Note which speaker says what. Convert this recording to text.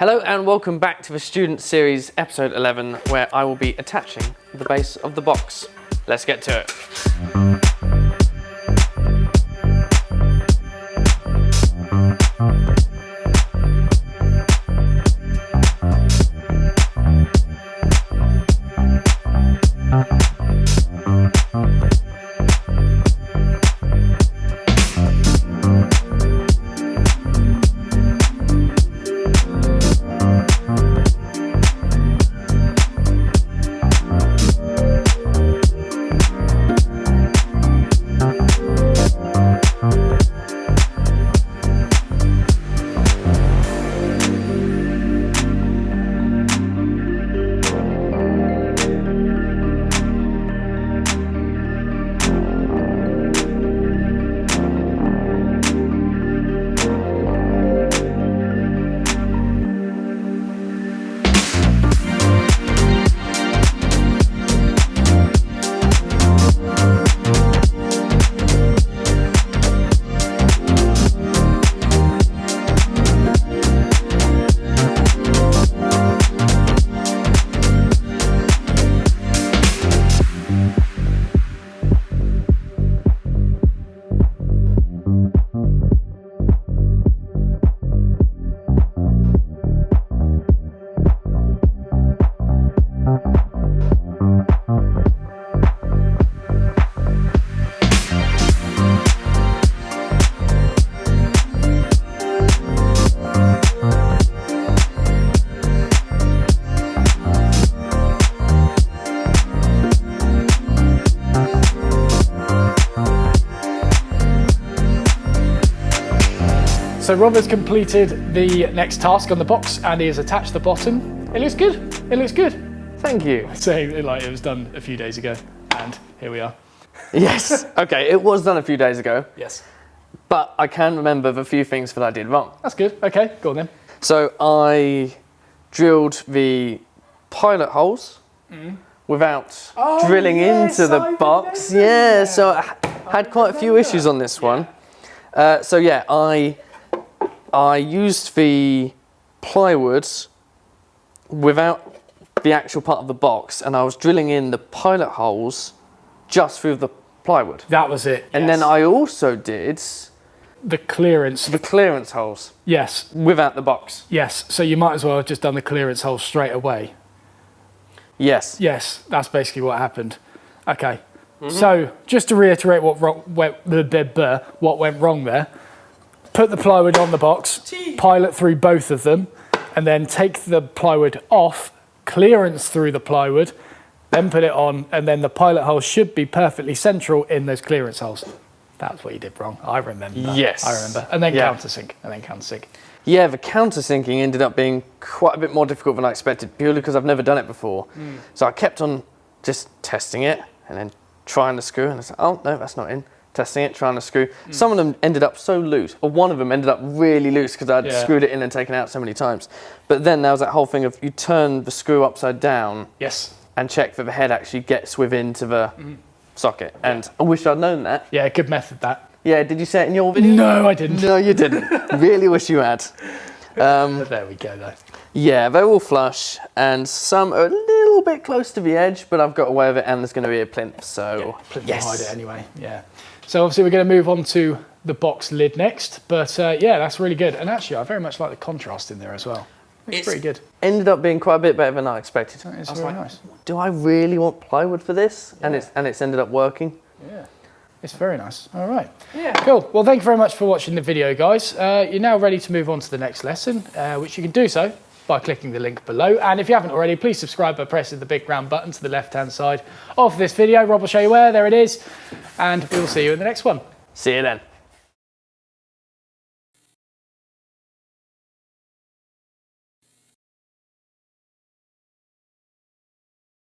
Speaker 1: Hello and welcome back to the Student Series episode 11, where I will be attaching the base of the box. Let's get to it.
Speaker 2: So Rob has completed the next task on the box and he has attached the bottom. It looks good. It looks good.
Speaker 1: Thank you.
Speaker 2: So like it was done a few days ago and here we are.
Speaker 1: Yes, okay, it was done a few days ago,
Speaker 2: Yes.
Speaker 1: but I can remember the few things that I did wrong.
Speaker 2: That's good. Okay, go on then.
Speaker 1: So I drilled the pilot holes without drilling into the box. Yeah, so I had quite a few issues on this one. So yeah, I used the plywood without the actual part of the box, and I was drilling in the pilot holes just through the plywood.
Speaker 2: That was it.
Speaker 1: And
Speaker 2: yes.
Speaker 1: then I also did
Speaker 2: the clearance.
Speaker 1: the clearance holes
Speaker 2: Yes.
Speaker 1: without the box.
Speaker 2: Yes. So you might as well have just done the clearance hole straight away.
Speaker 1: Yes.
Speaker 2: Yes, that's basically what happened. Okay. So just to reiterate what went wrong there, put the plywood on the box, pilot through both of them, and then take the plywood off, clearance through the plywood, then put it on, and then the pilot hole should be perfectly central in those clearance holes. That's what you did wrong. I remember.
Speaker 1: Yes.
Speaker 2: I remember. And then
Speaker 1: Yeah.
Speaker 2: countersink.
Speaker 1: Yeah, the countersinking ended up being quite a bit more difficult than I expected, purely because I've never done it before. So I kept on just testing it and then trying to screw, and I said, oh no, that's not in. Testing it, trying to screw. Some of them ended up so loose, or one of them ended up really loose because I'd screwed it in and taken it out so many times. But then there was that whole thing of you turn the screw upside down
Speaker 2: Yes.
Speaker 1: and check that the head actually gets within to the socket. And I wish I'd known that.
Speaker 2: Yeah, good method that.
Speaker 1: Yeah, did you say it in your video?
Speaker 2: No, I didn't.
Speaker 1: No, you didn't. Really wish you had.
Speaker 2: But there we go though.
Speaker 1: Yeah, they're all flush, and some are a little bit close to the edge, but I've got away with it, and there's going to be a plinth, so
Speaker 2: Plinth will hide it anyway. Yeah. So obviously we're going to move on to the box lid next, but yeah, that's really good. And actually, I very much like the contrast in there as well. It's pretty good.
Speaker 1: Ended up being quite a bit better than I expected.
Speaker 2: It's
Speaker 1: I was
Speaker 2: very
Speaker 1: like,
Speaker 2: nice.
Speaker 1: do I really want plywood for this?
Speaker 2: Yeah.
Speaker 1: And it's ended up working.
Speaker 2: Yeah. It's very nice. All right.
Speaker 1: Yeah.
Speaker 2: Cool. Well, thank you very much for watching the video, guys. You're now ready to move on to the next lesson, which you can do so by clicking the link below. And if you haven't already, please subscribe by pressing the big round button to the left-hand side of this video. Rob will show you where. There it is. And we will see you in the next one.
Speaker 1: See you then.